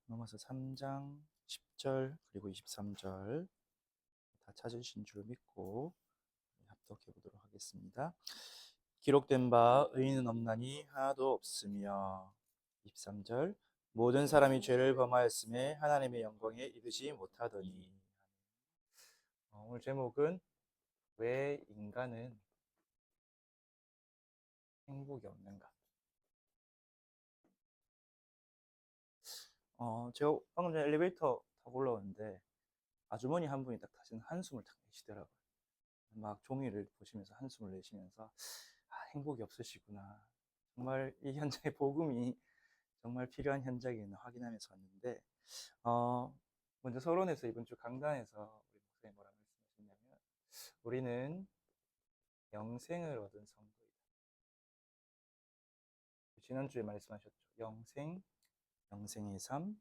넘어서 3장 10절 그리고 23절 다 찾으신 줄 믿고 합독해 보도록 하겠습니다. 기록된 바 의인은 없나니 하나도 없으며 23절 모든 사람이 죄를 범하였음에 하나님의 영광에 이르지 못하더니. 오늘 제목은 왜 인간은 행복이 없는가. 제가 방금 전에 엘리베이터 타고 올라오는데 아주머니 한 분이 딱 타시는 한숨을 탁 내쉬더라고요. 막 종이를 보시면서 한숨을 내쉬면서 행복이 없으시구나. 정말 이 현장의 복음이 정말 필요한 현장이구나 확인하면서 왔는데, 어, 먼저 서론에서 이번 주 강단에서 우리 목사님 뭐라 말씀하셨냐면, 우리는 영생을 얻은 성도이다. 지난주에 말씀하셨죠. 영생, 영생의 삶,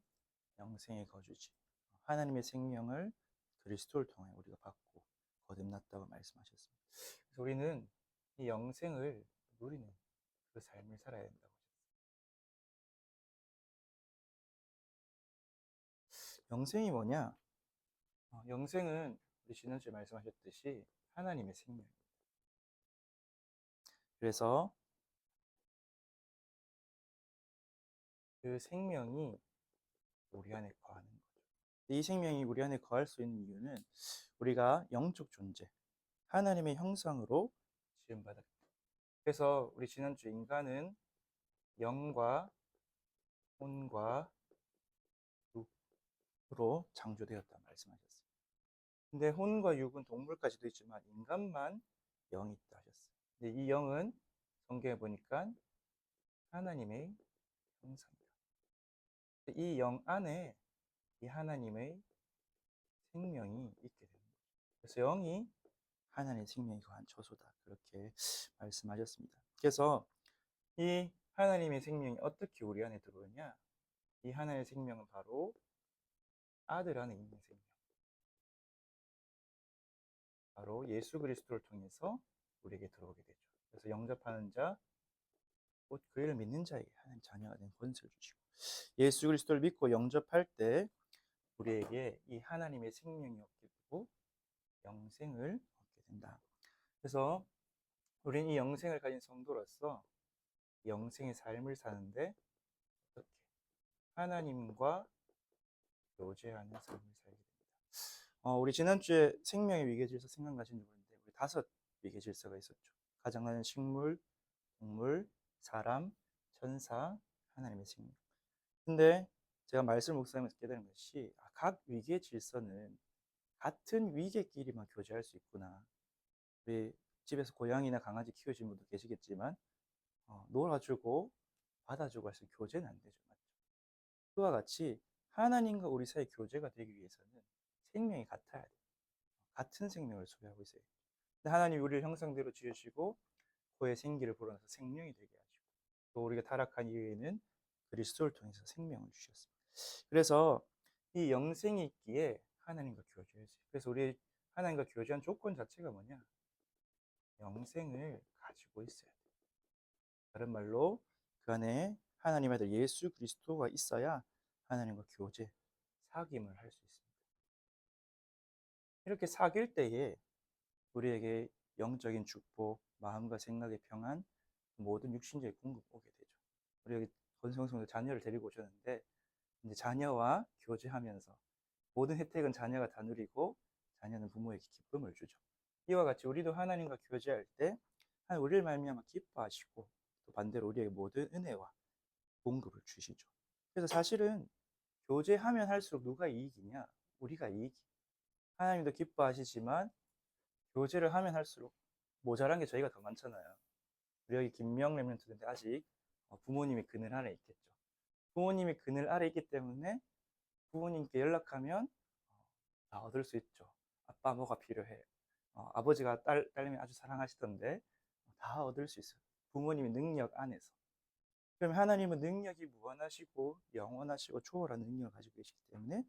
영생의 거주지. 하나님의 생명을 그리스도를 통해 우리가 받고 거듭났다고 말씀하셨습니다. 그래서 우리는 이 영생을 누리는 그 삶을 살아야 된다고. 영생이 뭐냐? 영생은 우리 지난주에 말씀하셨듯이 하나님의 생명입니다. 그래서 그 생명이 우리 안에 거하는 거죠. 이 생명이 우리 안에 거할 수 있는 이유는 우리가 영적 존재, 하나님의 형상으로 지음받았기 때문에. 그래서 우리 지난주 인간은 영과 혼과 육으로 창조되었다 말씀하셨어요. 근데 혼과 육은 동물까지도 있지만 인간만 영이 있다 하셨어요. 근데 이 영은 성경에 보니까 하나님의 형상이다. 이 영 안에 이 하나님의 생명이 있게 됩니다. 그래서 영이 하나님의 생명이 거한 처소다. 그렇게 말씀하셨습니다. 그래서 이 하나님의 생명이 어떻게 우리 안에 들어오냐? 이 하나님의 생명은 바로 아들 안에 있는 생명. 바로 예수 그리스도를 통해서 우리에게 들어오게 되죠. 그래서 영접하는 자, 곧 그를 믿는 자에게 하나님 자녀가 된 권세를 주시고, 예수 그리스도를 믿고 영접할 때 우리에게 이 하나님의 생명이 얻게 되고 영생을 얻게 된다. 그래서 우리는 이 영생을 가진 성도로서 영생의 삶을 사는데 어떻게 하나님과 교제하는 삶을 살게 됩니다. 우리 지난주에 생명의 위계질서 생각나시는지 모르는데 우리 5 위계질서가 있었죠. 가장 많은 식물, 동물, 사람, 천사, 하나님의 생명. 근데 제가 말씀 묵상하면서 깨달은 것이 각 위계질서는 같은 위계끼리만 교제할 수 있구나. 우리 집에서 고양이나 강아지 키우시는 분도 계시겠지만 놀아주고 받아주고 해서 교제는 안 되죠. 맞죠? 그와 같이 하나님과 우리 사이 교제가 되기 위해서는 생명이 같아야 돼요. 같은 생명을 소유하고 있어요. 근데 하나님이 우리를 형상대로 지으시고 그의 생기를 불어넣어서 생명이 되게 하시고 또 우리가 타락한 이후에는 그리스도를 통해서 생명을 주셨습니다. 그래서 이 영생이 있기에 하나님과 교제해야지. 그래서 우리 하나님과 교제한 조건 자체가 뭐냐? 영생을 가지고 있어야 돼요. 다른 말로 그 안에 하나님의 아들 예수 그리스도가 있어야 하나님과 교제, 사귐을 할 수 있습니다. 이렇게 사귈 때에 우리에게 영적인 축복, 마음과 생각의 평안, 모든 육신적인 공급 오게 되죠. 우리 여기 권성성도 자녀를 데리고 오셨는데 이제 자녀와 교제하면서 모든 혜택은 자녀가 다 누리고 자녀는 부모에게 기쁨을 주죠. 이와 같이 우리도 하나님과 교제할 때 하나님 우리를 말미암아 기뻐하시고 또 반대로 우리에게 모든 은혜와 공급을 주시죠. 그래서 사실은 교제하면 할수록 누가 이익이냐? 우리가 이익이. 하나님도 기뻐하시지만 교제를 하면 할수록 모자란 게 저희가 더 많잖아요. 우리 여기 김명 랩런트인데 아직 부모님이 그늘 아래 있겠죠. 부모님이 그늘 아래 있기 때문에 부모님께 연락하면 다 얻을 수 있죠. 아빠 뭐가 필요해. 아버지가 딸내미 아주 사랑하시던데 다 얻을 수 있어요. 부모님의 능력 안에서. 그럼 하나님은 능력이 무한하시고 영원하시고 초월한 능력을 가지고 계시기 때문에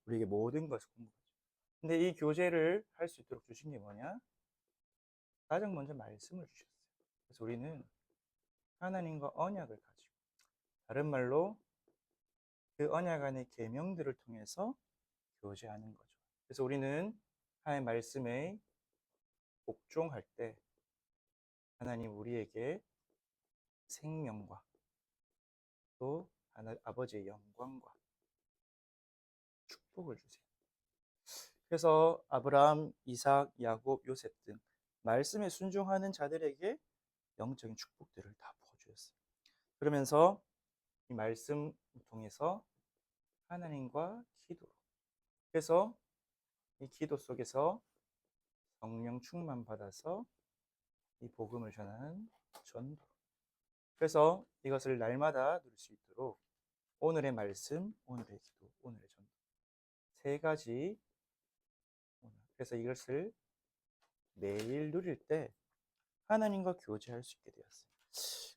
우리에게 모든 것을 공급하죠. 근데 이 교제를 할 수 있도록 주신 게 뭐냐? 가장 먼저 말씀을 주셨어요. 그래서 우리는 하나님과 언약을 가지고 다른 말로 그 언약 안의 계명들을 통해서 교제하는 거죠. 그래서 우리는 하나님의 말씀에 복종할 때 하나님 우리에게 생명과 또 아버지의 영광과 축복을 주세요. 그래서 아브라함, 이삭, 야곱, 요셉 등 말씀에 순종하는 자들에게 영적인 축복들을 다 부어주었어요. 그러면서 이 말씀을 통해서 하나님과 기도로, 그래서 이 기도 속에서 성령 충만 받아서 이 복음을 전하는 전도. 그래서 이것을 날마다 누릴 수 있도록 오늘의 말씀, 오늘의 기도, 오늘의 전도 세 가지. 그래서 이것을 매일 누릴 때 하나님과 교제할 수 있게 되었어요.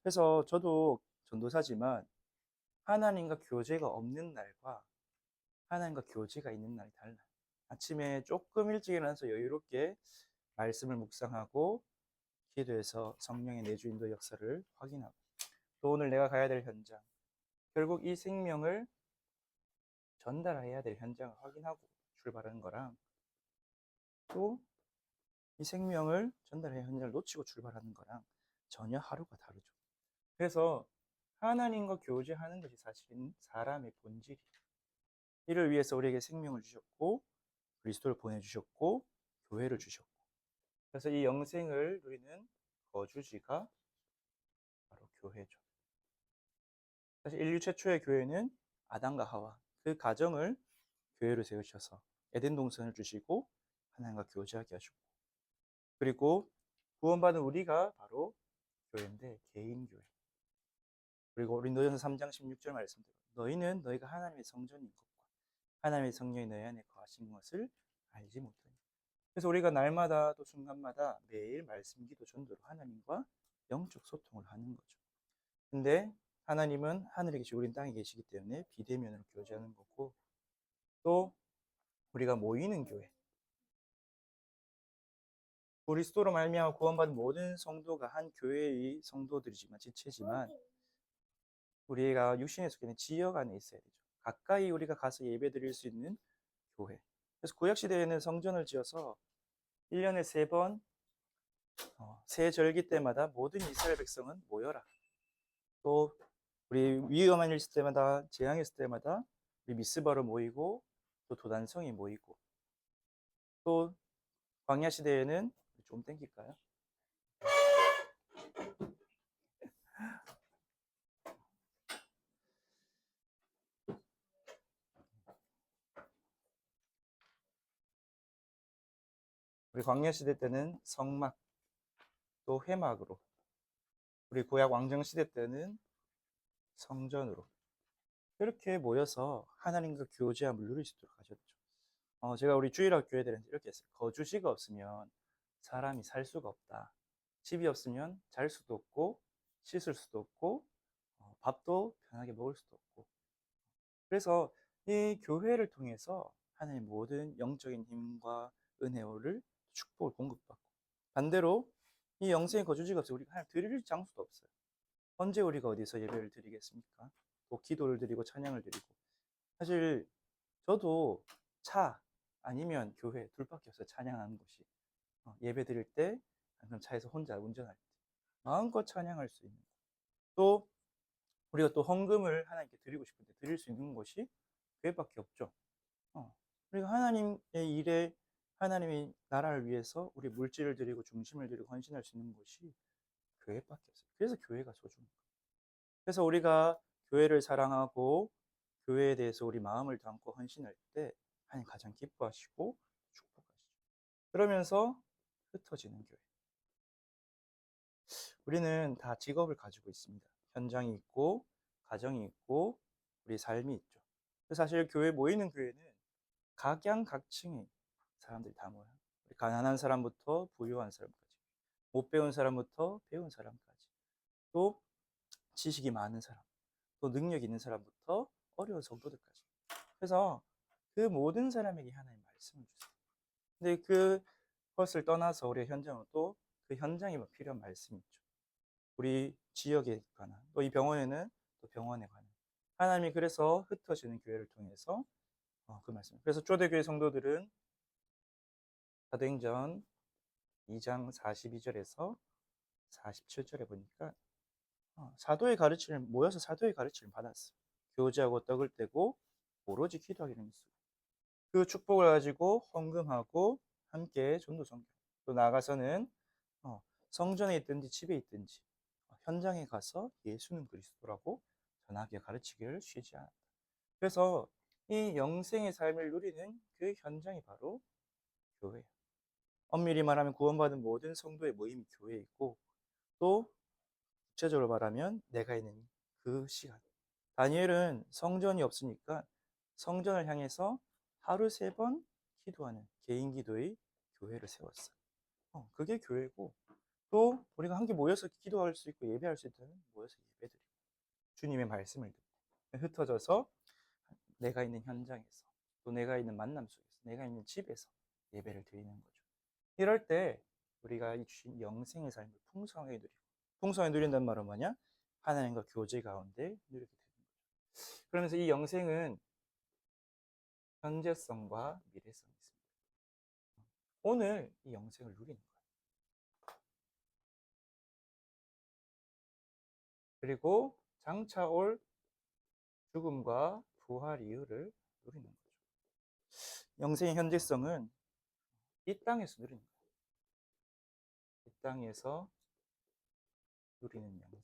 그래서 저도 전도사지만 하나님과 교제가 없는 날과 하나님과 교제가 있는 날이 달라요. 아침에 조금 일찍 일어나서 여유롭게 말씀을 묵상하고 기도해서 성령의 내주인도 역사를 확인하고, 또 오늘 내가 가야 될 현장, 결국 이 생명을 전달해야 될 현장을 확인하고 출발하는 거랑, 또 이 생명을 전달해야 할 현장을 놓치고 출발하는 거랑 전혀 하루가 다르죠. 그래서 하나님과 교제하는 것이 사실은 사람의 본질이에요. 이를 위해서 우리에게 생명을 주셨고 그리스도를 보내주셨고 교회를 주셨고, 그래서 이 영생을 누리는 거주지가 바로 교회죠. 사실 인류 최초의 교회는 아담과 하와 그 가정을 교회로 세우셔서 에덴 동산을 주시고 하나님과 교제하게 하셨고, 그리고 구원받은 우리가 바로 교회인데 개인 교회. 그리고 고린도전서 3장 16절 말씀대로 너희는 너희가 하나님의 성전인 것과 하나님의 성령이 너희 안에 거하신 것을 알지 못하니. 그래서 우리가 날마다 또 순간마다 매일 말씀, 기도, 전도로 하나님과 영적 소통을 하는 거죠. 근데 하나님은 하늘에 계시고 우리는 땅에 계시기 때문에 비대면으로 교제하는 거고, 또 우리가 모이는 교회, 그리스도로 말미암아 구원받은 모든 성도가 한 교회의 성도들이지만 지체지만 우리가 육신에 속해 있는 지역 안에 있어야 되죠. 가까이 우리가 가서 예배드릴 수 있는 교회. 그래서 구약시대에는 성전을 지어서 1년에 3번 새 절기 때마다 모든 이스라엘 백성은 모여라. 또 우리 위험한 일 있을 때마다, 재앙이 있을 때마다 우리 미스바로 모이고, 또 도단성이 모이고, 또 광야 시대에는 좀 땡길까요? 우리 광야 시대 때는 성막, 또 회막으로, 우리 구약 왕정 시대 때는 성전으로 이렇게 모여서 하나님과 교제함을 누릴 수 있도록 하셨죠. 제가 우리 주일학 교회들한테 이렇게 했어요. 거주지가 없으면 사람이 살 수가 없다. 집이 없으면 잘 수도 없고 씻을 수도 없고 밥도 편하게 먹을 수도 없고, 그래서 이 교회를 통해서 하나님 모든 영적인 힘과 은혜를 축복을 공급받고, 반대로 이 영생의 거주지가 없어요. 우리가 하나님 드릴 장소도 없어요. 언제 우리가 어디서 예배를 드리겠습니까? 또 기도를 드리고 찬양을 드리고. 사실 저도 차 아니면 교회 둘밖에 없어요. 찬양하는 곳이. 예배 드릴 때, 아니면 차에서 혼자 운전할 때 마음껏 찬양할 수 있는, 또 우리가 또 헌금을 하나님께 드리고 싶은데 드릴 수 있는 곳이 교회밖에 없죠. 우리가 하나님의 일에, 하나님의 나라를 위해서 우리 물질을 드리고 중심을 드리고 헌신할 수 있는 곳이 교회밖에 없어요. 그래서 교회가 소중한 거예요. 그래서 우리가 교회를 사랑하고 교회에 대해서 우리 마음을 담고 헌신할 때 하나님 가장 기뻐하시고 축복하시죠. 그러면서 흩어지는 교회. 우리는 다 직업을 가지고 있습니다. 현장이 있고 가정이 있고 우리 삶이 있죠. 사실 교회 모이는 교회는 각양각층의 사람들이 다 모여요. 가난한 사람부터 부유한 사람까지, 못 배운 사람부터 배운 사람까지, 또 지식이 많은 사람, 또 능력 있는 사람부터 어려운 성도들까지. 그래서 그 모든 사람에게 하나님 말씀을 주세요. 근데 그것을 떠나서 우리 현장은 또 그 현장에 필요한 말씀이 있죠. 우리 지역에 관한, 또 이 병원에는 또 병원에 관한 하나님이 그래서 흩어지는 교회를 통해서 그 말씀. 그래서 초대교회 성도들은 사도행전 2장 42절에서 47절에 보니까 사도의 가르침을 모여서 사도의 가르침을 받았어요. 교제하고 떡을 떼고 오로지 기도하기를 했어요. 그 축복을 가지고 헌금하고 함께 전도 성경. 또 나아가서는 성전에 있든지 집에 있든지 현장에 가서 예수는 그리스도라고 전하게 가르치기를 쉬지 않았다. 그래서 이 영생의 삶을 누리는 그 현장이 바로 교회예요. 엄밀히 말하면 구원받은 모든 성도의 모임이 교회이고, 또 구체적으로 말하면 내가 있는 그 시간. 다니엘은 성전이 없으니까 성전을 향해서 하루 3번 기도하는 개인 기도의 교회를 세웠어요. 그게 교회고, 또 우리가 함께 모여서 기도할 수 있고 예배할 수 있다면 모여서 예배드리고 주님의 말씀을 듣고 흩어져서 내가 있는 현장에서, 또 내가 있는 만남 속에서, 내가 있는 집에서 예배를 드리는 거죠. 이럴 때 우리가 이 주신 영생의 삶을 풍성하게 누리고, 풍성하게 누린다는 말은 뭐냐? 하나님과 교제 가운데 누리게 되는 거죠. 그러면서 이 영생은 현재성과 미래성이 있습니다. 오늘 이 영생을 누리는 거예요. 그리고 장차 올 죽음과 부활 이후를 누리는 거죠. 영생의 현재성은 이 땅에서 누리는 거예요. 이 땅에서 누리는 영생.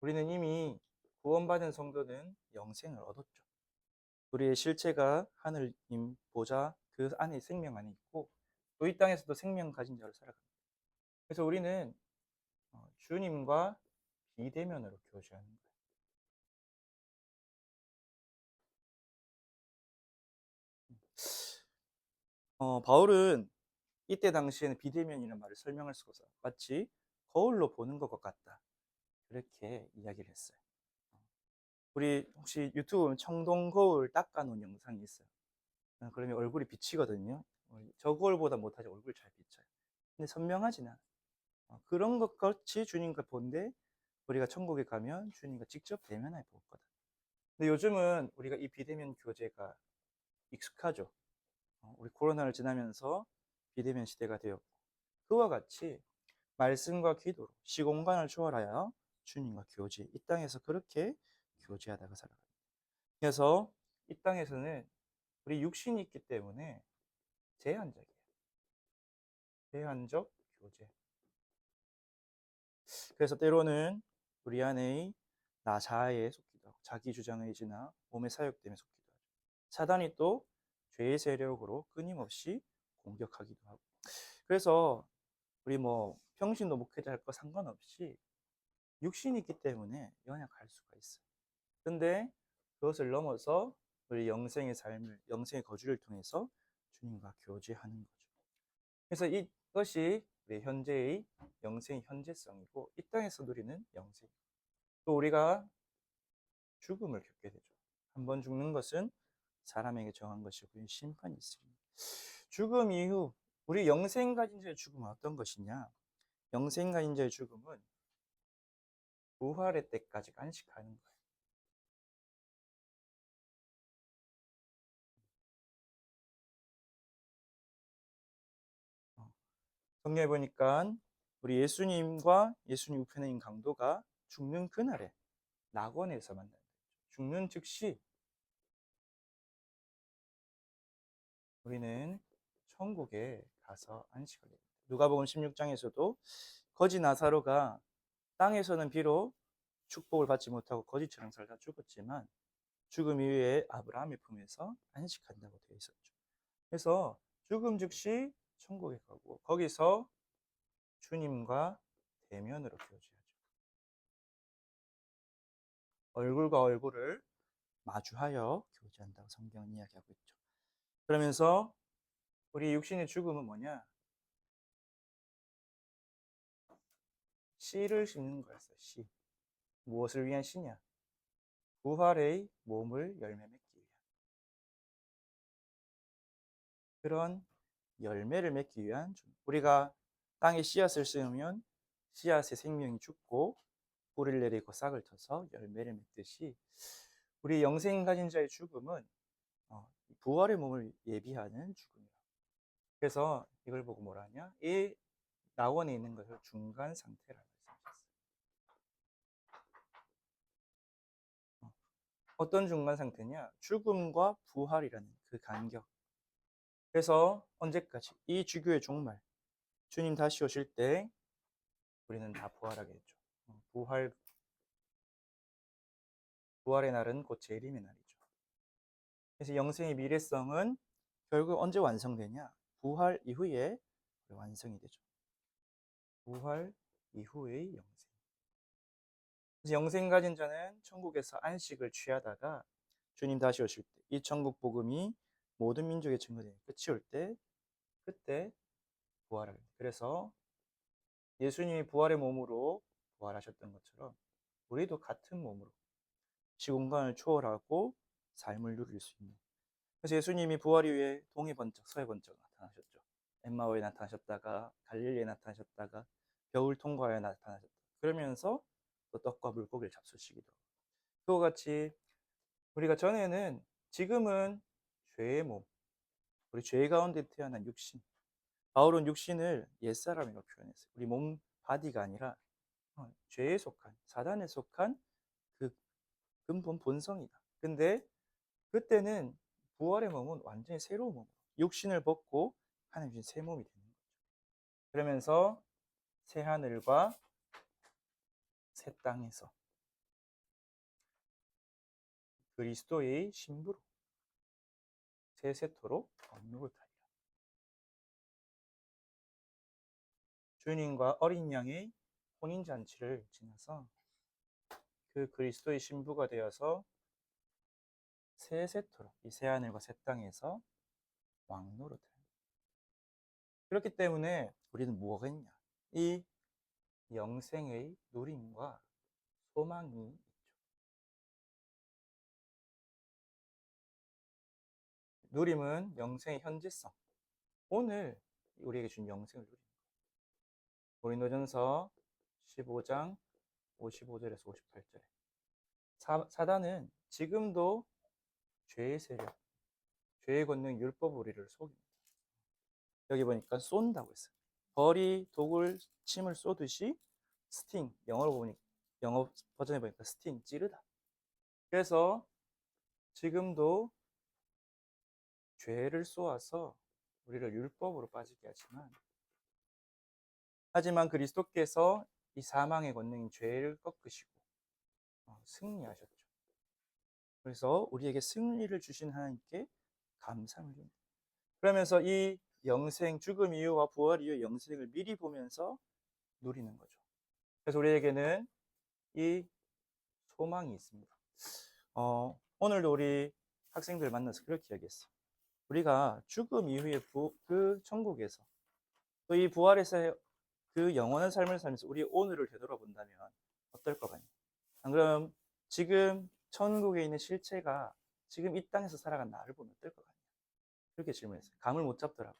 우리는 이미 구원받은 성도는 영생을 얻었죠. 우리의 실체가 하늘님 보좌 그 안에 생명 안에 있고, 또 이 땅에서도 생명 가진 자로 살아갑니다. 그래서 우리는 주님과 비대면으로 교제하는 거예요. 바울은 이때 당시에는 비대면이라는 말을 설명할 수가 없어요. 마치 거울로 보는 것과 같다. 그렇게 이야기를 했어요. 우리 혹시 유튜브 보면 청동 거울 닦아놓은 영상이 있어요. 그러면 얼굴이 비치거든요. 저 거울보다 못하지 얼굴이 잘 비쳐요. 근데 선명하진 않아요. 그런 것 같이 주님과 본데 우리가 천국에 가면 주님과 직접 대면해 볼 거다. 근데 요즘은 우리가 이 비대면 교제가 익숙하죠. 우리 코로나를 지나면서 비대면 시대가 되었고, 그와 같이 말씀과 기도로 시공간을 초월하여 주님과 교제, 이 땅에서 그렇게 교제하다가 살아갑니다. 그래서 이 땅에서는 우리 육신이 있기 때문에 제한적이에요. 제한적 교제. 그래서 때로는 우리 안의 나 자아에 속기도 하고, 자기 주장의지나 몸의 사역 때문에 속기도 하죠. 사단이 또 죄의 세력으로 끊임없이 공격하기도 하고. 그래서 우리 평신도 목회자 할 거 상관없이 육신이 있기 때문에 연약할 수가 있어요. 근데 그것을 넘어서 우리 영생의 삶을, 영생의 거주를 통해서 주님과 교제하는 거죠. 그래서 이것이 우리 현재의 영생의 현재성이고, 이 땅에서 누리는 영생. 또 우리가 죽음을 겪게 되죠. 한번 죽는 것은 사람에게 정한 것이고 심판이 있습니다. 죽음 이후 우리 영생 가진 자의 죽음은 어떤 것이냐? 영생 가진 자의 죽음은 부활의 때까지 안식하는 거예요. 성경에 보니까 우리 예수님과 예수님 우편에 있는 강도가 죽는 그날에 낙원에서 만나요. 죽는 즉시 우리는 천국에 가서 안식하게 됩니다. 누가복음 16장에서도 거지 나사로가 땅에서는 비록 축복을 받지 못하고 거지처럼 살다 죽었지만 죽음 이후에 아브라함의 품에서 안식한다고 되어 있었죠. 그래서 죽음 즉시 천국에 가고 거기서 주님과 대면으로 교제하죠. 얼굴과 얼굴을 마주하여 교제한다고 성경은 이야기하고 있죠. 그러면서 우리 육신의 죽음은 뭐냐? 씨를 심는 거였어요. 씨. 무엇을 위한 씨냐? 부활의 몸을 열매 맺기 위한. 그런 열매를 맺기 위한 우리가 땅에 씨앗을 심으면 씨앗의 생명이 죽고 뿌리를 내리고 싹을 터서 열매를 맺듯이 우리 영생 가진 자의 죽음은 부활의 몸을 예비하는 죽음이라. 그래서 이걸 보고 뭐라 하냐? 이 낙원에 있는 것을 중간 상태라고 말씀하셨어요. 어떤 중간 상태냐? 죽음과 부활이라는 그 간격. 그래서 언제까지? 이 주교의 종말. 주님 다시 오실 때 우리는 다 부활하겠죠. 부활의 날은 곧 재림의 날이죠. 그래서 영생의 미래성은 결국 언제 완성되냐? 부활 이후에 완성이 되죠. 부활 이후의 영생. 그래서 영생 가진 자는 천국에서 안식을 취하다가 주님 다시 오실 때 이 천국 복음이 모든 민족에 증거되는 끝이 올 때 그때 부활을. 그래서 예수님이 부활의 몸으로 부활하셨던 것처럼 우리도 같은 몸으로 시공간을 초월하고 삶을 누릴 수 있는. 그래서 예수님이 부활 이후에 동해 번쩍 서해 번쩍 나타나셨죠. 엠마오에 나타나셨다가 갈릴리에 나타나셨다가 겨울 통과에 나타나셨다. 그러면서 또 떡과 물고기를 잡수시기도 하고. 그와 같이 우리가 전에는 지금은 죄의 몸, 우리 죄 가운데 태어난 육신. 바울은 육신을 옛사람이라고 표현했어요. 우리 몸 바디가 아니라 죄에 속한, 사단에 속한 그 근본 본성이다. 근데 그때는 부활의 몸은 완전히 새로운 몸, 육신을 벗고 하나님 주신 새 몸이 되는 거죠. 그러면서 새 하늘과 새 땅에서 그리스도의 신부로 새 세토로 왕국을 타리라. 주님과 어린 양의 혼인 잔치를 지나서 그 그리스도의 신부가 되어서 새 세토로 이 새 하늘과 새 땅에서 왕노릇을. 그렇기 때문에 우리는 뭐가 있냐? 이 영생의 누림과 소망이 있죠. 누림은 영생의 현재성. 오늘 우리에게 준 영생을 누립니다. 고린도전서 15장 55절에서 58절에 사단은 지금도 죄의 세력, 죄의 권능, 율법 우리를 속입니다. 여기 보니까 쏜다고 했어요. 벌이 독을 침을 쏘듯이 스팅, 영어 버전에 보니까 스팅, 찌르다. 그래서 지금도 죄를 쏘아서 우리를 율법으로 빠지게 하지만 그리스도께서 이 사망의 권능인 죄를 꺾으시고 승리하셨죠. 그래서 우리에게 승리를 주신 하나님께 감사를 드립니다. 그러면서 이 영생, 죽음 이후와 부활 이후의 영생을 미리 보면서 누리는 거죠. 그래서 우리에게는 이 소망이 있습니다. 오늘도 우리 학생들 만나서 그렇게 이야기했어요. 우리가 죽음 이후에 그 천국에서 또 이 부활에서 그 영원한 삶을 살면서 우리 오늘을 되돌아본다면 어떨 것 같냐? 안 그럼 지금 천국에 있는 실체가 지금 이 땅에서 살아간 나를 보면 어떨 것 같냐? 그렇게 질문했어요. 감을 못 잡더라고.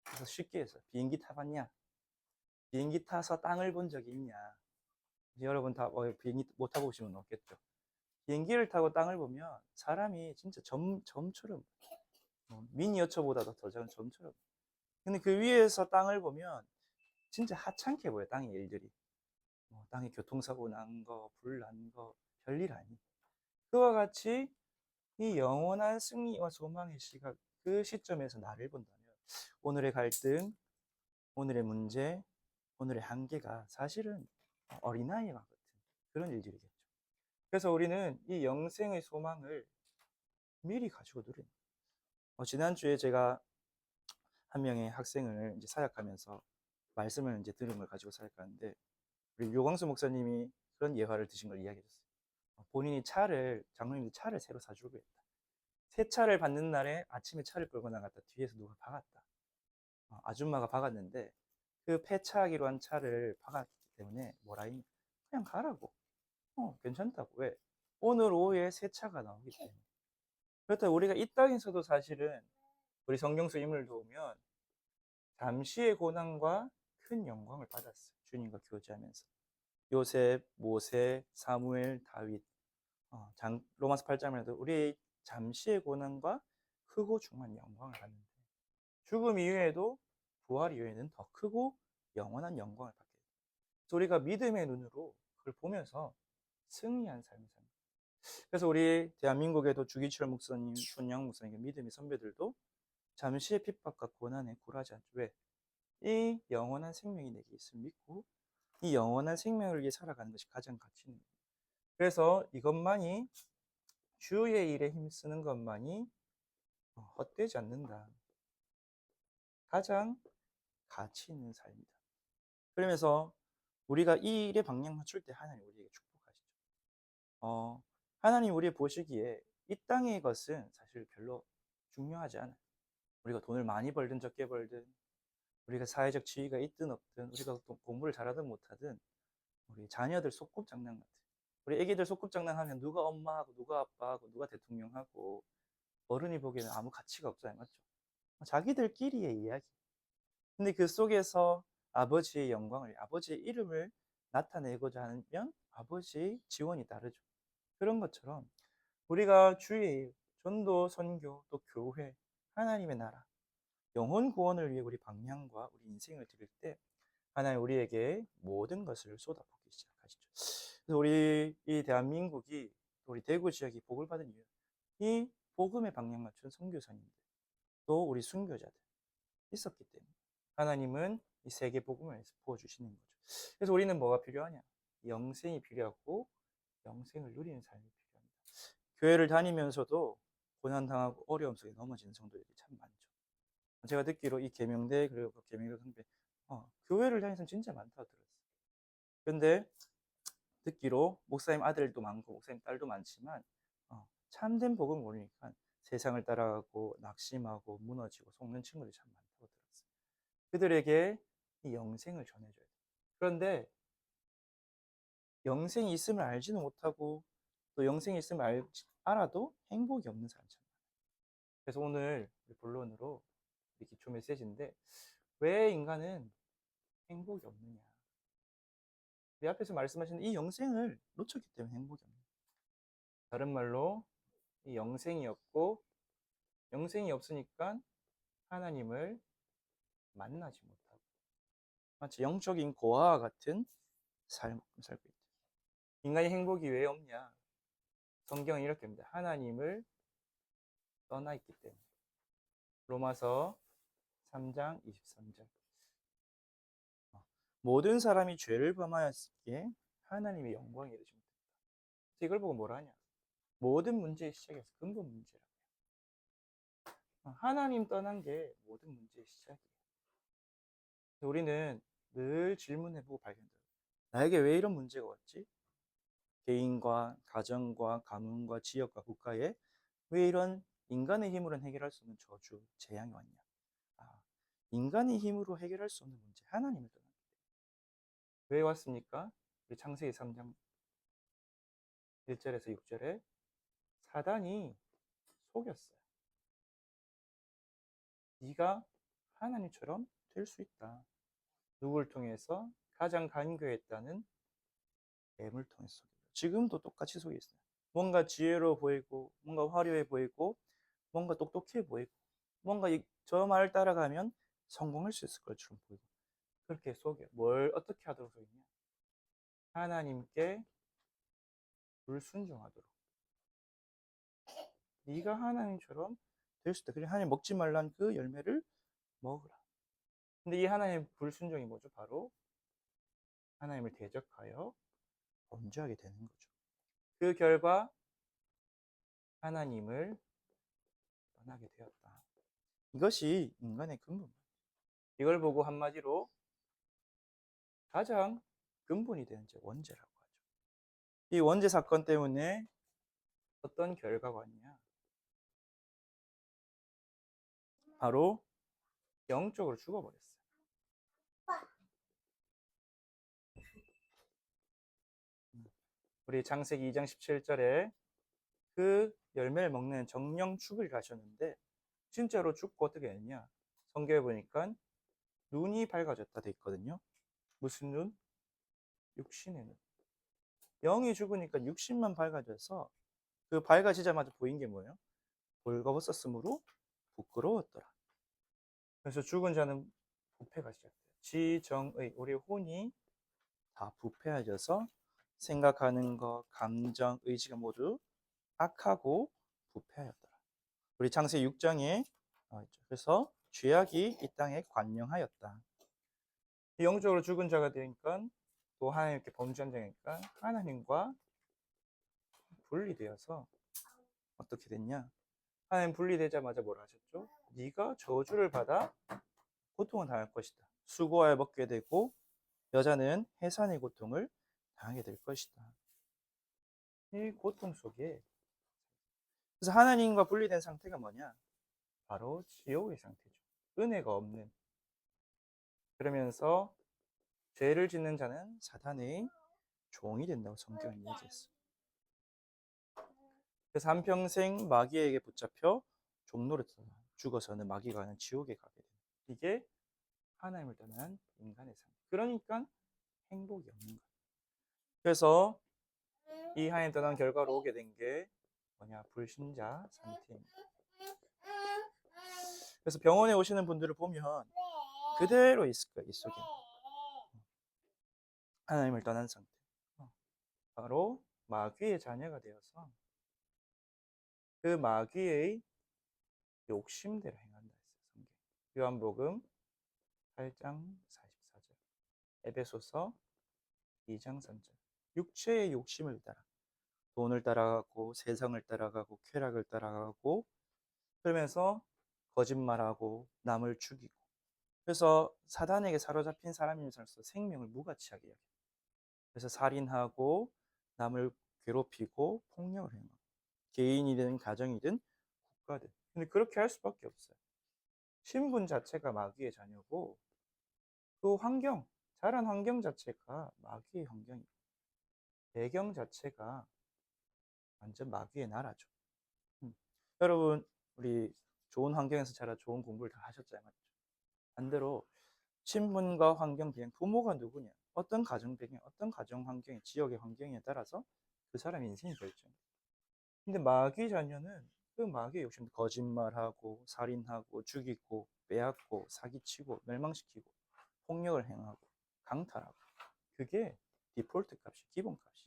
그래서 쉽게 해서 비행기 타봤냐? 비행기 타서 땅을 본 적이 있냐? 여러분 다 비행기 못 타고 오시면 없겠죠. 비행기를 타고 땅을 보면 사람이 진짜 점처럼 미니어처보다도 더 작은 점처럼. 근데 그 위에서 땅을 보면 진짜 하찮게 보여. 땅의 일들이. 땅에 교통사고 난 거, 불 난 거, 별일 아니. 그와 같이 이 영원한 승리와 소망의 시각, 그 시점에서 나를 본다면 오늘의 갈등, 오늘의 문제, 오늘의 한계가 사실은 어린아이와 같은 그런 일들이겠죠. 그래서 우리는 이 영생의 소망을 미리 가지고 누립니다. 지난주에 제가 한 명의 학생을 이제 사역하면서 말씀을 이제 들은 걸 가지고 사역하는데 우리 요광수 목사님이 그런 예화를 드신 걸 이야기해줬어요. 본인이 장로님이 차를 새로 사주고 했다. 새 차를 받는 날에 아침에 차를 끌고 나갔다. 뒤에서 누가 박았다. 아줌마가 박았는데 그 폐차하기로 한 차를 박았기 때문에 뭐라 했냐? 그냥 가라고. 괜찮다고. 왜? 오늘 오후에 새 차가 나오기 때문에. 그렇다고 우리가 이 땅에서도 사실은 우리 성경서 인물을 보면 잠시의 고난과 큰 영광을 받았어요. 주님과 교제하면서. 요셉, 모세, 사무엘, 다윗. 로마서 8장을 해도 우리 잠시의 고난과 크고 중한 영광을 받는데 죽음 이후에도 부활 이후에는 더 크고 영원한 영광을 받게 돼요. 그래서 우리가 믿음의 눈으로 그걸 보면서 승리한 삶을 삽니다. 그래서 우리 대한민국에도 주기철 목사님, 손양 목사님, 믿음의 선배들도 잠시의 핍박과 고난에 굴하지 않죠. 왜? 이 영원한 생명이 내게 있음을 믿고 이 영원한 생명을 위해 살아가는 것이 가장 가치 있는 거예요. 그래서 이것만이 주의 일에 힘쓰는 것만이 헛되지 않는다. 가장 가치 있는 삶이다. 그러면서 우리가 이 일에 방향 맞출 때 하나님 우리에게 축복하시죠. 하나님 우리 보시기에 이 땅의 것은 사실 별로 중요하지 않아요. 우리가 돈을 많이 벌든 적게 벌든 우리가 사회적 지위가 있든 없든 우리가 공부를 잘하든 못하든 우리 자녀들 소꿉장난 같아요. 우리 애기들 소꿉장난하면 누가 엄마하고 누가 아빠하고 누가 대통령하고 어른이 보기에는 아무 가치가 없잖아요. 맞죠? 자기들끼리의 이야기. 근데 그 속에서 아버지의 영광을, 아버지의 이름을 나타내고자 하면 아버지의 지원이 다르죠. 그런 것처럼 우리가 주의 일, 전도, 선교, 또 교회, 하나님의 나라, 영혼 구원을 위해 우리 방향과 우리 인생을 드릴 때 하나님 우리에게 모든 것을 쏟아붓기 시작하시죠. 그래서 우리 이 대한민국이 우리 대구 지역이 복을 받은 이유, 이 복음의 방향 맞춘 선교사님들, 또 우리 순교자들 있었기 때문에 하나님은 이 세계 복음을 부어주시는 거죠. 그래서 우리는 뭐가 필요하냐? 영생이 필요하고 영생을 누리는 삶이 필요합니다. 교회를 다니면서도 고난당하고 어려움 속에 넘어지는 성도들이 참 많죠. 제가 듣기로 이 계명대 그리고 그 계명대 선배 교회를 다니는 진짜 많다고 들었어요. 근데 듣기로 목사님 아들도 많고 목사님 딸도 많지만 참된 복음을 모르니까 세상을 따라가고 낙심하고 무너지고 속는 친구들이 참 많다고 들었어요. 그들에게 이 영생을 전해줘야 돼요. 그런데 영생이 있음을 알지는 못하고 또 영생이 있음을 알아도 행복이 없는 사람이 참 많아요. 그래서 오늘 본론으로 우리 기초 메시지인데 왜 인간은 행복이 없느냐. 우리 앞에서 말씀하신 이 영생을 놓쳤기 때문에 행복이 없는 거예요. 다른 말로 이 영생이 없고 영생이 없으니까 하나님을 만나지 못하고 마치 영적인 고아와 같은 삶을 살고 있다. 인간의 행복이 왜 없냐? 성경은 이렇게 합니다. 하나님을 떠나 있기 때문에. 로마서 3장 23절. 모든 사람이 죄를 범하였기에 하나님의 영광에 이르지 못했다. 그래서 이걸 보고 뭐라 하냐? 모든 문제의 시작에서 근본 문제라고. 하나님 떠난 게 모든 문제의 시작이에요. 우리는 늘 질문해보고 발견돼요. 나에게 왜 이런 문제가 왔지? 개인과 가정과 가문과 지역과 국가에 왜 이런 인간의 힘으로는 해결할 수 없는 저주, 재앙이 왔냐? 인간의 힘으로 해결할 수 없는 문제, 하나님을 떠났기 때문에. 왜 왔습니까? 우리 창세기 3장 1절에서 6절에 사단이 속였어요. 네가 하나님처럼 될 수 있다. 누구를 통해서? 가장 간교했다는 뱀을 통해서 속여요. 지금도 똑같이 속여 있어요. 뭔가 지혜로워 보이고 뭔가 화려해 보이고 뭔가 똑똑해 보이고 뭔가 저 말 따라가면 성공할 수 있을 것처럼 보이고 그렇게 속여. 뭘 어떻게 하도록 속이냐? 하나님께 불순종하도록. 네가 하나님처럼 될 수 있다. 그래 하나님 먹지 말란 그 열매를 먹으라. 근데 이 하나님의 불순종이 뭐죠? 바로 하나님을 대적하여 범죄하게 되는 거죠. 그 결과 하나님을 떠나게 되었다. 이것이 인간의 근본입니다. 이걸 보고 한마디로 가장 근본이 되는 제 원죄라고 하죠. 이 원죄 사건 때문에 어떤 결과가 왔냐? 바로 영적으로 죽어버렸어요. 우리 창세기 2장 17절에 그 열매를 먹는 정령 죽으리라 하셨는데 진짜로 죽고 어떻게 했냐? 성경에 보니까 눈이 밝아졌다 돼 있거든요. 무슨 눈? 육신의 눈. 영이 죽으니까 육신만 밝아져서 그 밝아지자마자 보인 게 뭐예요? 벌거벗었으므로 부끄러웠더라. 그래서 죽은 자는 부패가 시작돼요. 지정의 우리 혼이 다 부패해져서 생각하는 것, 감정, 의지가 모두 악하고 부패하였더라. 우리 창세기 6장에 있죠. 그래서 죄악이 이 땅에 관영하였다. 영적으로 죽은 자가 되니까 또 하나님께 범죄한 자니까 하나님과 분리되어서 어떻게 됐냐? 하나님 분리되자마자 뭐라 하셨죠? 네가 저주를 받아 고통을 당할 것이다. 수고하여 먹게 되고 여자는 해산의 고통을 당하게 될 것이다. 이 고통 속에 그래서 하나님과 분리된 상태가 뭐냐? 바로 지옥의 상태죠. 은혜가 없는. 그러면서 죄를 짓는 자는 사단의 종이 된다고 성경은 얘기했어요. 그래서 한평생 마귀에게 붙잡혀 종노릇하다 죽어서는 마귀가 하는 지옥에 가게 됩니다. 이게 하나님을 떠난 인간의 삶. 그러니까 행복이 없는 거예요. 그래서 이 하나님 떠난 결과로 오게 된 게 뭐냐? 불신자 상태입니다. 그래서 병원에 오시는 분들을 보면 그대로 있을 거예요. 이 속에. 하나님을 떠난 상태. 바로 마귀의 자녀가 되어서 그 마귀의 욕심대로 행한다 했어요. 성경. 요한복음 8장 44절. 에베소서 2장 3절. 육체의 욕심을 따라 돈을 따라가고 세상을 따라가고 쾌락을 따라가고 그러면서 거짓말하고 남을 죽이고 그래서 사단에게 사로잡힌 사람이면서 생명을 무가치하게 여겨요. 그래서 살인하고 남을 괴롭히고 폭력을 행하고 개인이든 가정이든 국가든 근데 그렇게 할 수밖에 없어요. 신분 자체가 마귀의 자녀고 또 환경, 자란 환경 자체가 마귀의 환경이고 배경 자체가 완전 마귀의 나라죠. 여러분 우리 좋은 환경에서 자라 좋은 공부를 다 하셨잖아요. 맞죠? 반대로 신분과 환경, 배경, 부모가 누구냐, 어떤 가정 배경, 어떤 가정 환경이, 지역의 환경에 따라서 그 사람의 인생이 결정. 근데 마귀 자녀는 그 마귀의 욕심, 거짓말하고 살인하고 죽이고 빼앗고 사기치고 멸망시키고 폭력을 행하고 강탈하고 그게 디폴트 값이 기본 값이.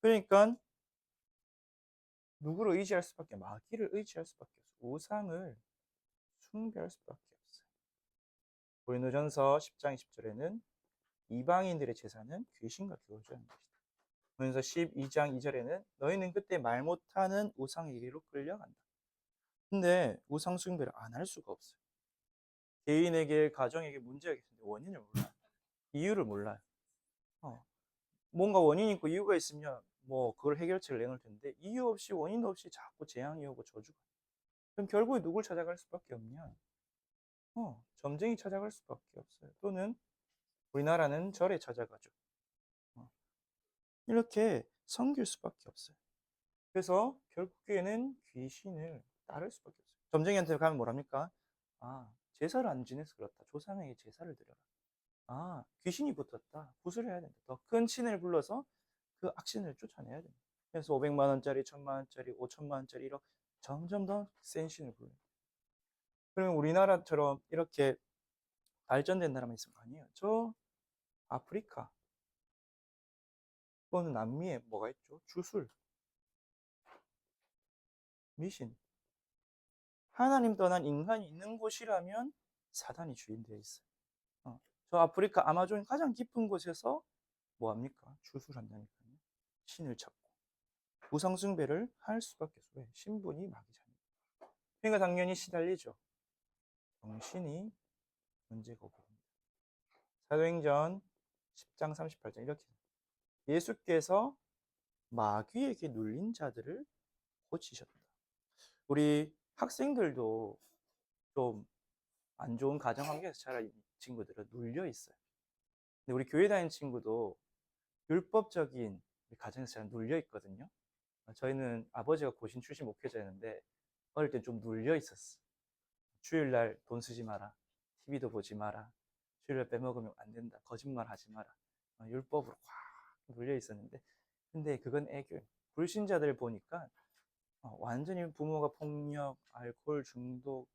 그러니까 누구를 의지할 수밖에 마귀를 의지할 수밖에 없어요. 우상을 숭배할 수밖에 없어요. 고린도전서 10장 10절에는 이방인들의 제사는 귀신과 교제하는 것이다. 고린도서 12장 2절에는 너희는 그때 말 못하는 우상에게로 끌려간다. 근데 우상 숭배를 안 할 수가 없어요. 개인에게 가정에게 문제가 있는데 원인을 몰라요. 이유를 몰라요. 뭔가 원인이 있고 이유가 있으면 뭐 그걸 해결책을 내놓을 텐데 이유 없이 원인 없이 자꾸 재앙이 오고 저주가. 그럼 결국에 누굴 찾아갈 수밖에 없냐? 점쟁이 찾아갈 수밖에 없어요. 또는 우리나라는 절에 찾아가죠. 이렇게 섬길 수밖에 없어요. 그래서 결국에는 귀신을 따를 수밖에 없어요. 점쟁이한테 가면 뭐랍니까? 제사를 안 지내서 그렇다. 조상에게 제사를 드려라. 귀신이 붙었다. 구슬해야 된다. 더 큰 신을 불러서 그 악신을 쫓아내야 된다. 그래서 500만 원짜리, 1000만 원짜리, 5천만 원짜리 이렇게 점점 더 센 신을 불러요. 그러면 우리나라처럼 이렇게 발전된 나라만 있으면 아니에요. 저 아프리카 또는 남미에 뭐가 있죠? 주술, 미신. 하나님 떠난 인간이 있는 곳이라면 사단이 주인 되어 있어요. 저 아프리카 아마존 가장 깊은 곳에서 뭐합니까? 주술한다니까요. 신을 찾고 우상숭배를 할 수밖에 없어요. 신분이 마귀잖아요. 그러니까 당연히 시달리죠. 정신이 문제가 오고 옵니다. 사도행전 10장 38절 이렇게 예수께서 마귀에게 눌린 자들을 고치셨다. 우리 학생들도 좀 안 좋은 가정 환경에서 자란 친구들은 눌려 있어요. 근데 우리 교회 다니는 친구도 율법적인 가정에서 잘 눌려 있거든요. 저희는 아버지가 고신 출신 목회자였는데 어릴 때 좀 눌려 있었어. 주일날 돈 쓰지 마라. TV도 보지 마라. 주일날 빼먹으면 안 된다. 거짓말 하지 마라. 율법으로 꽉 물려 있었는데, 근데 그건 애교. 불신자들 보니까 완전히 부모가 폭력, 알코올 중독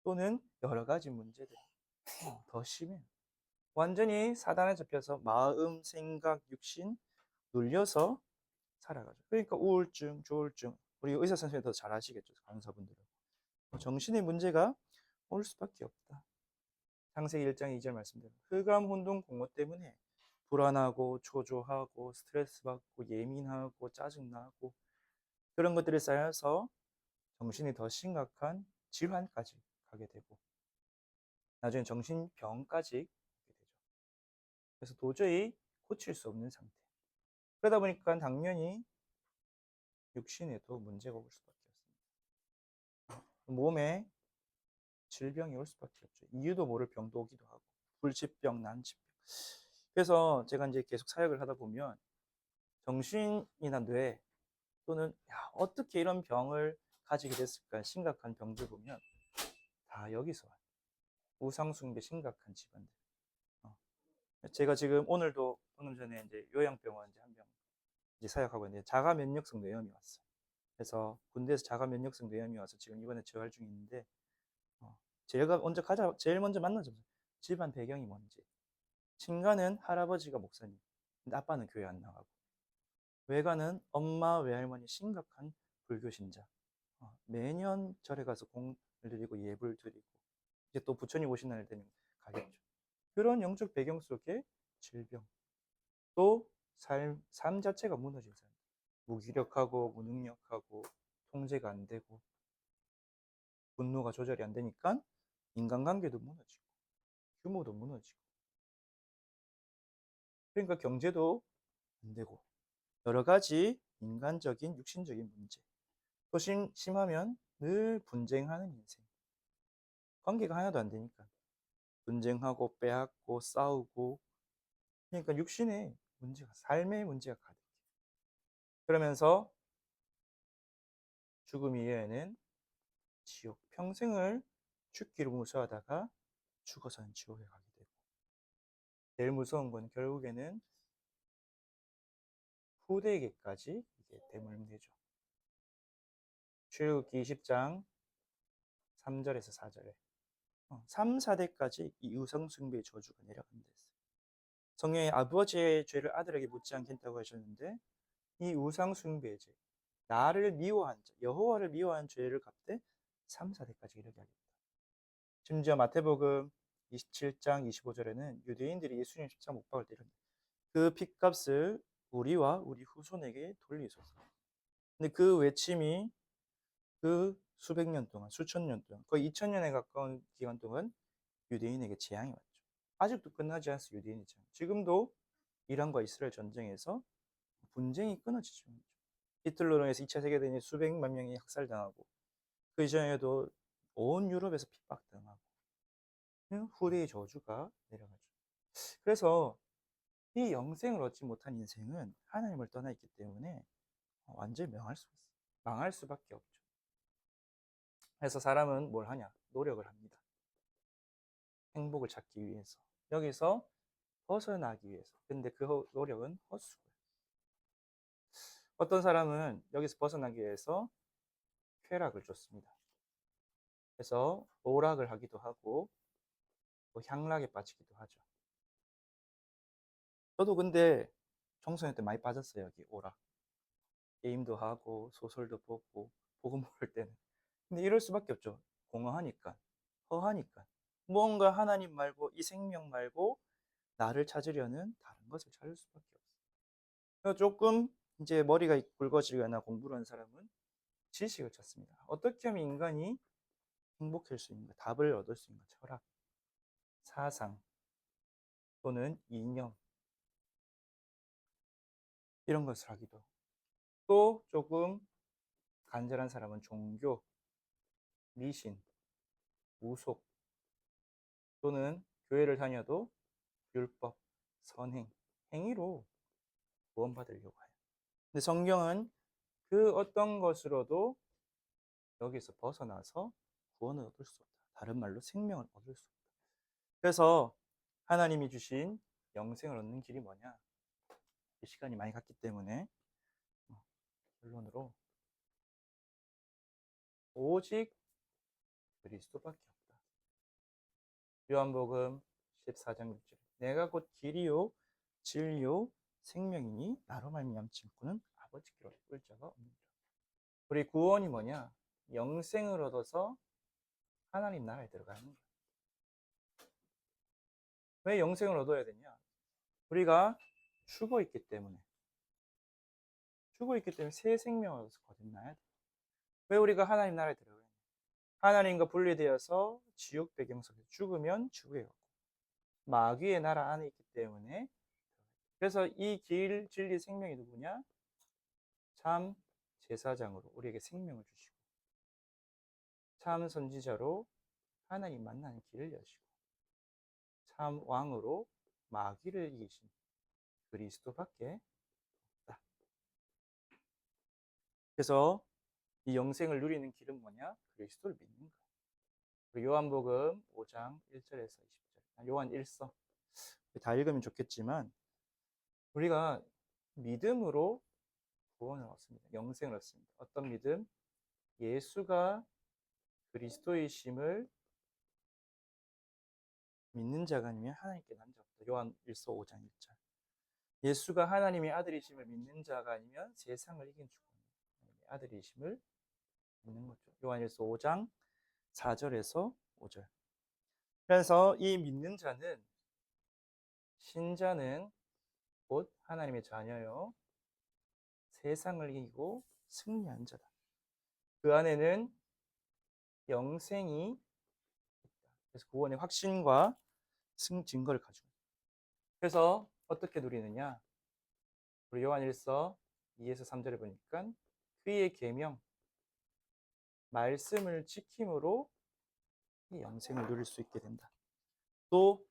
또는 여러 가지 문제들 더 심해요. 완전히 사단에 잡혀서 마음, 생각, 육신 눌려서 살아가죠. 그러니까 우울증, 조울증, 우리 의사 선생님이 더 잘 아시겠죠, 간호사분들은. 정신의 문제가 올 수밖에 없다. 창세기 1장 2절 말씀대로 흑암, 혼돈, 공허 때문에 불안하고 초조하고 스트레스 받고 예민하고 짜증나고 그런 것들이 쌓여서 정신이 더 심각한 질환까지 가게 되고 나중에 정신병까지 가게 되죠. 그래서 도저히 고칠 수 없는 상태. 그러다 보니까 당연히 육신에도 문제가 올 수밖에 없습니다. 몸에 질병이 올 수밖에 없죠. 이유도 모를 병도 오기도 하고 불치병, 난치병. 그래서 제가 이제 계속 사역을 하다 보면 정신이나 뇌 또는 어떻게 이런 병을 가지게 됐을까 심각한 병들 보면 다 여기서 와요. 우상숭배 심각한 집안들. 제가 지금 오늘도 방금 전에 이제 요양병원 이제 한 명 이제 사역하고 있는데 자가 면역성 뇌염이 왔어요. 그래서 군대에서 자가 면역성 뇌염이 와서 지금 이번에 재활 중에 있는데 제가 먼저 제일 먼저 만나자마자 집안 배경이 뭔지. 친가는 할아버지가 목사님, 근데 아빠는 교회 안 나가고. 외가는 엄마, 외할머니 심각한 불교 신자. 매년 절에 가서 공을 드리고 예불 드리고 이제 또 부처님 오신 날 되면 가겠죠. 그런 영적 배경 속에 질병, 또 삶 자체가 무너진 삶. 무기력하고 무능력하고 통제가 안 되고 분노가 조절이 안 되니까 인간관계도 무너지고 규모도 무너지고 그러니까 경제도 안 되고 여러 가지 인간적인 육신적인 문제 또 심하면 늘 분쟁하는 인생 관계가 하나도 안 되니까 분쟁하고 빼앗고 싸우고 그러니까 육신의 문제가 삶의 문제가 가득해 그러면서 죽음 이후에는 지옥 평생을 죽기를 무서워하다가 죽어서는 지옥에 가게 되고 제일 무서운 건 결국에는 후대에게까지 이게 대물림되죠. 출애굽기 20장 3절에서 4절에 3, 4대까지 이 우상숭배의 저주가 내려간다 했어요. 성경에 아버지의 죄를 아들에게 묻지 않겠다고 하셨는데 이 우상숭배의 죄, 나를 미워한 자, 여호와를 미워한 죄를 갚되 3, 4대까지 이르게 하겠다. 심지어 마태복음 27장 25절에는 유대인들이 예수님 십자가 못 박을 때 이런다. 그 핏값을 우리와 우리 후손에게 돌리소서. 근데 그 외침이 그 수백 년 동안, 수천 년 동안, 거의 2000년에 가까운 기간 동안 유대인에게 재앙이 왔죠. 아직도 끝나지 않았어 유대인의 재앙. 지금도 이란과 이스라엘 전쟁에서 분쟁이 끊어지지 않죠. 히틀러로 인해서 2차 세계대전에 수백만 명이 학살당하고 그 이전에도 온 유럽에서 핍박당하고 후대의 저주가 내려가죠. 그래서 이 영생을 얻지 못한 인생은 하나님을 떠나 있기 때문에 완전히 망할 수가 있어요. 망할 수밖에 없죠. 그래서 사람은 뭘 하냐? 노력을 합니다. 행복을 찾기 위해서. 여기서 벗어나기 위해서. 근데 그 노력은 헛수고예요. 어떤 사람은 여기서 벗어나기 위해서 쾌락을 줬습니다. 그래서 오락을 하기도 하고 또 향락에 빠지기도 하죠. 저도 근데 청소년 때 많이 빠졌어요. 여기 오락. 게임도 하고 소설도 보고 복음 볼 때는. 근데 이럴 수밖에 없죠. 공허하니까. 허하니까. 무언가 하나님 말고 이 생명 말고 나를 찾으려는 다른 것을 찾을 수밖에 없어요. 그래서 조금 이제 머리가 굵어지거나 공부를 한 사람은 지식을 찾습니다. 어떻게 하면 인간이 행복할 수 있는가? 답을 얻을 수 있는가? 철학, 사상, 또는 이념 이런 것을 하기도 또 조금 간절한 사람은 종교, 미신, 우속 또는 교회를 다녀도 율법, 선행, 행위로 구원받으려고 해요. 근데 성경은 그 어떤 것으로도 여기서 벗어나서 구원을 얻을 수 없다. 다른 말로 생명을 얻을 수 없다. 그래서 하나님이 주신 영생을 얻는 길이 뭐냐? 시간이 많이 갔기 때문에 결론으로 오직 그리스도밖에 없다. 요한복음 14장 6절 내가 곧 길이요 진리요 생명이니 나로 말미암지 않고는 아버지께로 올 자가 없느니라. 우리 구원이 뭐냐? 영생을 얻어서 하나님 나라에 들어가는 거야. 왜 영생을 얻어야 되냐? 우리가 죽어 있기 때문에 새 생명을 얻어서 거듭나야 돼. 왜 우리가 하나님 나라에 들어가냐? 하나님과 분리되어서 지옥 배경 속에 죽으면 지옥에 가고 마귀의 나라 안에 있기 때문에 그래서 이 길, 진리, 생명이 누구냐? 참 제사장으로 우리에게 생명을 주시고 참 선지자로 하나님 만나는 길을 여시고 참 왕으로 마귀를 이기신 그리스도밖에 없다. 그래서 이 영생을 누리는 길은 뭐냐? 그리스도를 믿는 거야. 요한복음 5장 1절에서 20절 요한 1서 다 읽으면 좋겠지만 우리가 믿음으로 구원을 얻습니다. 영생을 얻습니다. 어떤 믿음? 예수가 그리스도이심을 믿는 자가 아니면 하나님께 난 자 없다. 요한 1서 5장 1절 예수가 하나님의 아들이심을 믿는 자가 아니면 세상을 이긴 주권이 하나님의 아들이심을 믿는 거죠. 요한 1서 5장 4절에서 5절 그래서 이 믿는 자는 신자는 곧 하나님의 자녀요 세상을 이기고 승리한 자다. 그 안에는 영생이 있다. 그래서 구원의 확신과 증거를 가지고 있다. 그래서 어떻게 누리느냐? 우리 요한 1서 2에서 3절에 보니까 그의 계명 말씀을 지킴으로 이 영생을 누릴 수 있게 된다. 또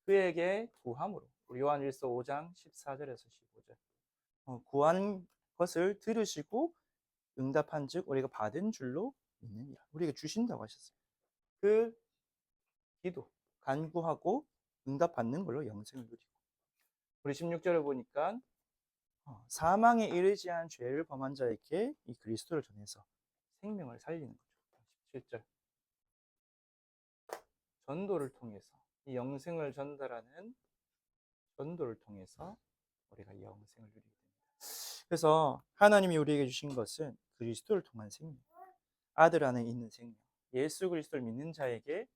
그에게 구함으로 우리 요한 1서 5장 14절에서 15절 구한 것을 들으시고 응답한 즉 우리가 받은 줄로 믿느니라. 우리에게 주신다고 하셨어요. 그 기도 간구하고 응답받는 걸로 영생을 누리고 우리 16절을 보니까 사망에 이르지 않은 죄를 범한 자에게 이 그리스도를 전해서 생명을 살리는 거죠. 17절 전도를 통해서 이 영생을 전달하는 전도를 통해서 우리가 영생을 누리게 됩니다. 그래서 하나님이 우리에게 주신 것은 그리스도를 통한 생명, 아들 안에 있는 생명, 예수 그리스도를 믿는 자에게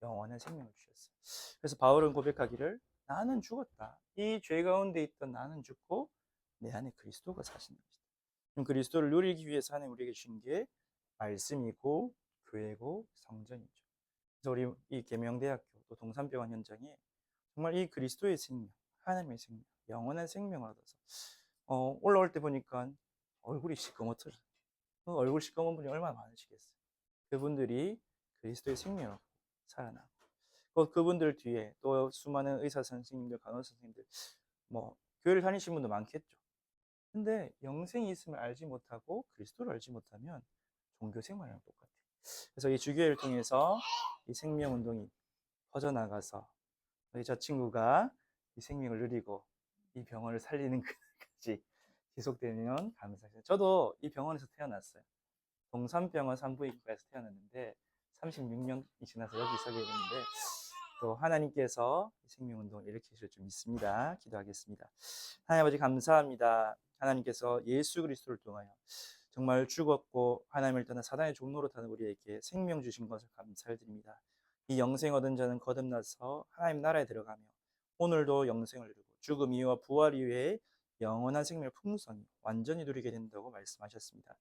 영원한 생명을 주셨어요. 그래서 바울은 고백하기를 나는 죽었다. 이 죄 가운데 있던 나는 죽고 내 안에 그리스도가 사시는 것이다. 그리스도를 누리기 위해서 하나님 우리에게 주신 게 말씀이고 교회고 성전이죠. 그래서 우리 이 계명대학교 또 동산병원 현장에 정말 이 그리스도의 생명, 하나님의 생명, 영원한 생명을 얻어서 올라올 때 보니까 얼굴이 시꺼멓더라. 얼굴 시꺼먼 분이 얼마나 많으시겠어요. 그분들이 그리스도의 생명을 살아나고 그분들 뒤에 또 수많은 의사 선생님들, 간호사 선생님들 교회를 다니신 분도 많겠죠. 근데 영생이 있음을 알지 못하고 그리스도를 알지 못하면 종교 생활이랑 똑같아요. 그래서 이 주교회를 통해서 이 생명운동이 퍼져나가서 저 친구가 이 생명을 누리고 이 병원을 살리는 그날까지 지속되면 감사합니다. 저도 이 병원에서 태어났어요. 동산병원 산부인과에서 태어났는데 36년이 지나서 여기 서게 됐는데 또 하나님께서 생명운동을 일으키실 줄 믿습니다. 기도하겠습니다. 하나님 아버지 감사합니다. 하나님께서 예수 그리스도를 통하여 정말 죽었고 하나님을 떠나 사단의 종로로 타는 우리에게 생명 주신 것을 감사드립니다. 이 영생 얻은 자는 거듭나서 하나님 나라에 들어가며 오늘도 영생을 누리고 죽음 이후와 부활 이후에 영원한 생명을 풍성히 완전히 누리게 된다고 말씀하셨습니다.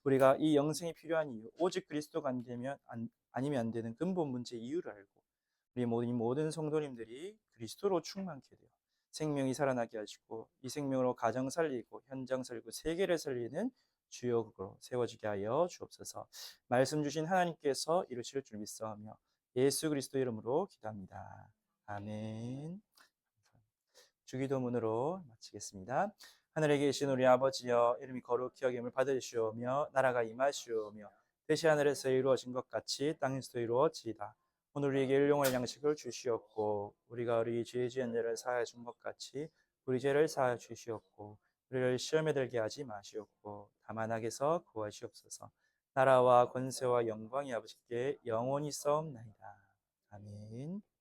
우리가 이 영생이 필요한 이유, 오직 그리스도가 아니면 안 되는 근본 문제 이유를 알고 우리 모든 성도님들이 그리스도로 충만케 되어 생명이 살아나게 하시고 이 생명으로 가정 살리고 현장 살리고 세계를 살리는 주역으로 세워지게 하여 주옵소서. 말씀 주신 하나님께서 이루실 줄 믿사오며 예수 그리스도 이름으로 기도합니다. 아멘. 주기도문으로 마치겠습니다. 하늘에 계신 우리 아버지여, 이름이 거룩히 여김을 받으시오며 나라가 임하시오며 뜻이 하늘에서 이루어진 것 같이 땅에서도 이루어지이다. 오늘 우리에게 일용할 양식을 주시옵고 우리가 우리 죄 지은 자를 사하여 준 것 같이 우리 죄를 사하 주시옵고 우리를 시험에 들게 하지 마시옵고 다만 악에서 구하시옵소서. 나라와 권세와 영광이 아버지께 영원히 싸움나이다. 아멘.